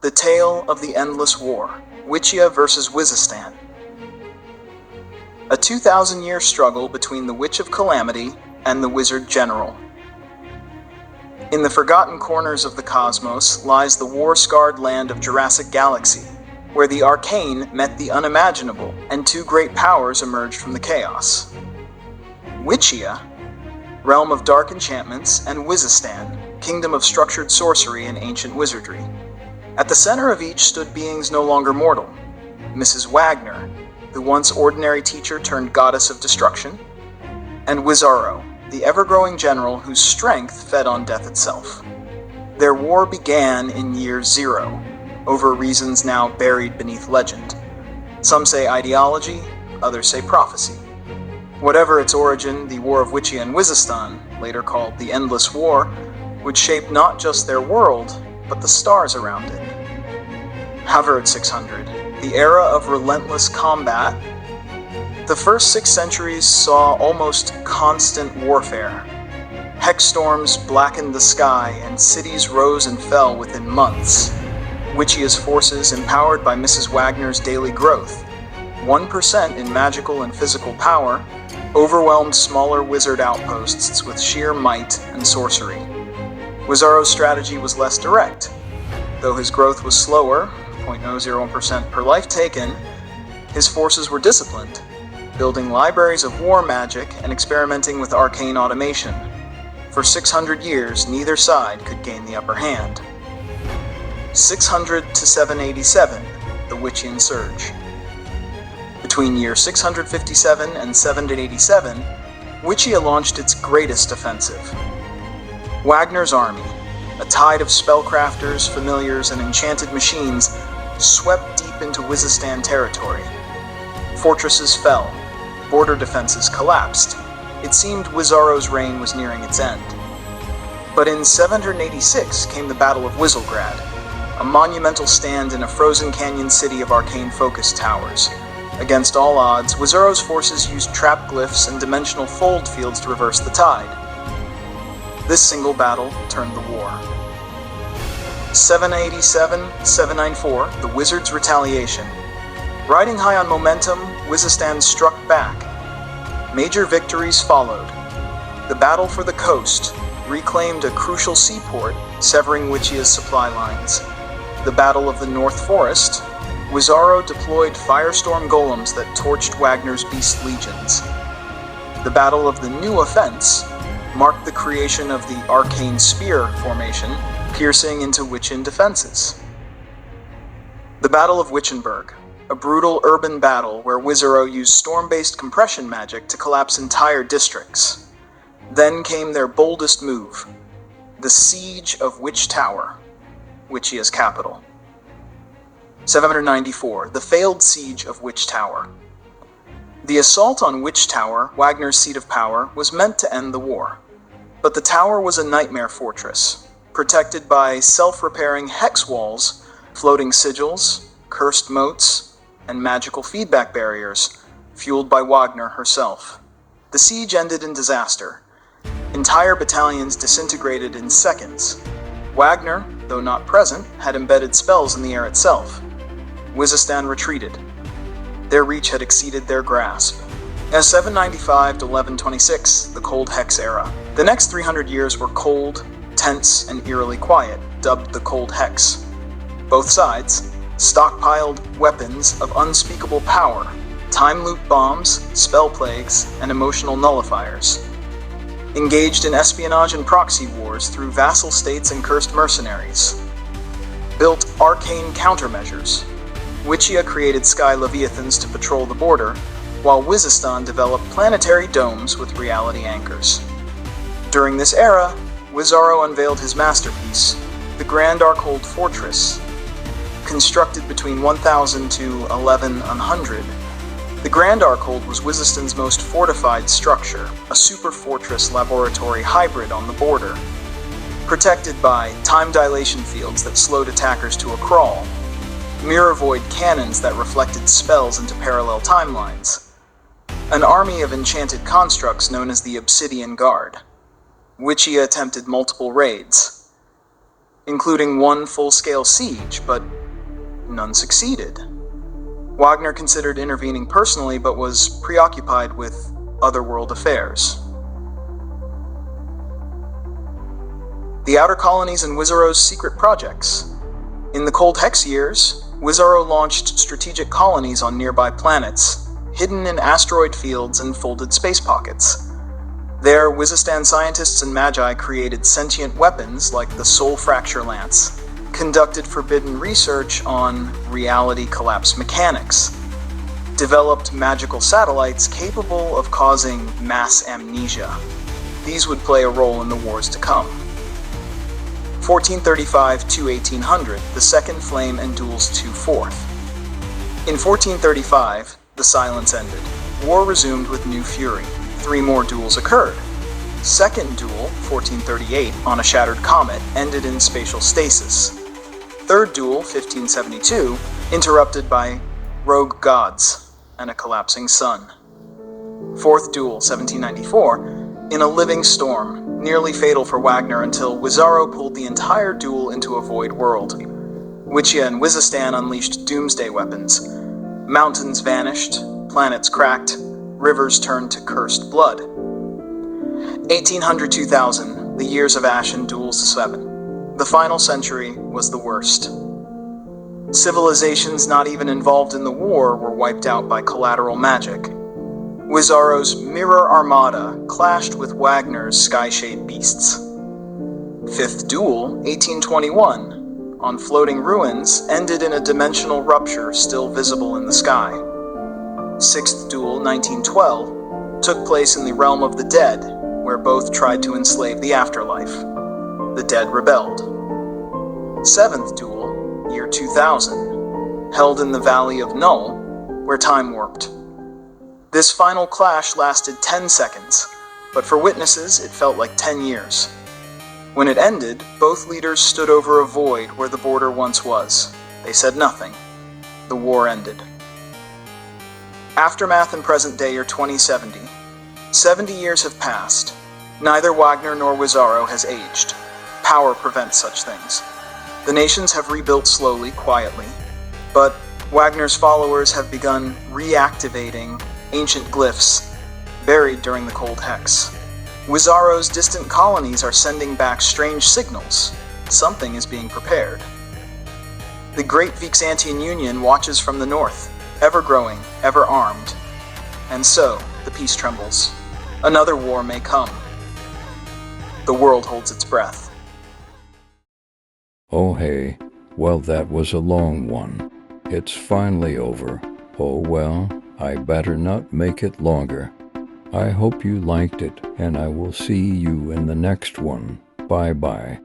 The Tale of the Endless War, Witchia versus Wizistan. A 2,000-year struggle between the Witch of Calamity and the Wizard General. In the forgotten corners of the cosmos lies the war-scarred land of Jurassic Galaxy, where the arcane met the unimaginable and two great powers emerged from the chaos. Witchia, realm of dark enchantments, and Wizistan, kingdom of structured sorcery and ancient wizardry. At the center of each stood beings no longer mortal. Mrs. Wagner, the once ordinary teacher turned goddess of destruction, and Wizaro, the ever-growing general whose strength fed on death itself. Their war began in year 0, over reasons now buried beneath legend. Some say ideology, others say prophecy. Whatever its origin, the War of Witchia and Wizistan, later called the Endless War, would shape not just their world, but the stars around it. Havard 600, the era of relentless combat. The first 6 centuries saw almost constant warfare. Hex storms blackened the sky, and cities rose and fell within months. Witchia's forces, empowered by Mrs. Wagner's daily growth, 1% in magical and physical power, overwhelmed smaller wizard outposts with sheer might and sorcery. Wizaro's strategy was less direct. Though his growth was slower, 0.01% per life taken, his forces were disciplined, building libraries of war magic and experimenting with arcane automation. For 600 years, neither side could gain the upper hand. 600 to 787, the Witchian Surge. Between year 657 and 787, Witchia launched its greatest offensive. Wagner's army, a tide of spellcrafters, familiars, and enchanted machines, swept deep into Wizistan territory. Fortresses fell, border defenses collapsed. It seemed Wizaro's reign was nearing its end. But in 786 came the Battle of Wizelgrad, a monumental stand in a frozen canyon city of arcane-focused towers. Against all odds, Wizaro's forces used trap glyphs and dimensional fold fields to reverse the tide. This single battle turned the war. 787-794, the Wizards' retaliation. Riding high on momentum, Wizistan struck back. Major victories followed. The battle for the coast reclaimed a crucial seaport, severing Witchia's supply lines. The Battle of the North Forest, Wizaro deployed firestorm golems that torched Wagner's beast legions. The Battle of the New Offense marked the creation of the Arcane Spear formation, piercing into Witchin defenses. The Battle of Witchenberg, a brutal urban battle where Wizaro used storm-based compression magic to collapse entire districts. Then came their boldest move, the Siege of Witch Tower, Witchia's capital. 794, the failed Siege of Witch Tower. The assault on Witch Tower, Wagner's seat of power, was meant to end the war. But the tower was a nightmare fortress, protected by self-repairing hex walls, floating sigils, cursed moats, and magical feedback barriers, fueled by Wagner herself. The siege ended in disaster. Entire battalions disintegrated in seconds. Wagner, though not present, had embedded spells in the air itself. Wizistan retreated. Their reach had exceeded their grasp. As 795 to 1126, the Cold Hex era. The next 300 years were cold, tense, and eerily quiet, dubbed the Cold Hex. Both sides stockpiled weapons of unspeakable power, time loop bombs, spell plagues, and emotional nullifiers. Engaged in espionage and proxy wars through vassal states and cursed mercenaries. Built arcane countermeasures. Witchia created sky leviathans to patrol the border, while Wizistan developed planetary domes with reality anchors. During this era, Wizaro unveiled his masterpiece, the Grand Arkhold Fortress. Constructed between 1000 to 1100, the Grand Arkhold was Wizistan's most fortified structure, a super fortress laboratory hybrid on the border. Protected by time dilation fields that slowed attackers to a crawl, mirror void cannons that reflected spells into parallel timelines, an army of enchanted constructs known as the Obsidian Guard. Witchia attempted multiple raids. including one full-scale siege, but none succeeded. Wagner considered intervening personally, but was preoccupied with otherworld affairs. The Outer Colonies and Wisero's secret projects. In the Cold Hex years, Wisero launched strategic colonies on nearby planets, hidden in asteroid fields and folded space pockets. There, Wizistan scientists and magi created sentient weapons like the Soul Fracture Lance, conducted forbidden research on reality collapse mechanics, developed magical satellites capable of causing mass amnesia. These would play a role in the wars to come. 1435 to 1800, the Second Flame and duels to fourth. In 1435, the silence ended. War resumed with new fury. 3 more duels occurred. Second duel, 1438, on a shattered comet, ended in spatial stasis. Third duel, 1572, interrupted by rogue gods and a collapsing sun. Fourth duel, 1794, in a living storm, nearly fatal for Wagner until Wisaro pulled the entire duel into a void world. Wichia and Wizistan unleashed doomsday weapons. Mountains vanished, planets cracked, rivers turned to cursed blood. 1800-2000, the years of ash and duels to 7. The final century was the worst. Civilizations not even involved in the war were wiped out by collateral magic. Wizaro's Mirror Armada clashed with Wagner's Skyshade Beasts. Fifth duel, 1821, on floating ruins, ended in a dimensional rupture still visible in the sky. Sixth duel, 1912, took place in the realm of the dead, where both tried to enslave the afterlife. The dead rebelled. Seventh duel, year 2000, held in the Valley of Null, where time warped. This final clash lasted 10 seconds, but for witnesses it felt like 10 years. When it ended, both leaders stood over a void where the border once was. They said nothing. The war ended. Aftermath and present day are 2070. 70 years have passed. Neither Wagner nor Wisaro has aged. Power prevents such things. The nations have rebuilt slowly, quietly, but Wagner's followers have begun reactivating ancient glyphs buried during the Cold Hex. Wizaro's distant colonies are sending back strange signals. Something is being prepared. The Great Vixantian Union watches from the north, ever growing, ever armed. And so, the peace trembles. Another war may come. The world holds its breath. Oh hey, well that was a long one. It's finally over. Oh well, I better not make it longer. I hope you liked it, and I will see you in the next one. Bye-bye.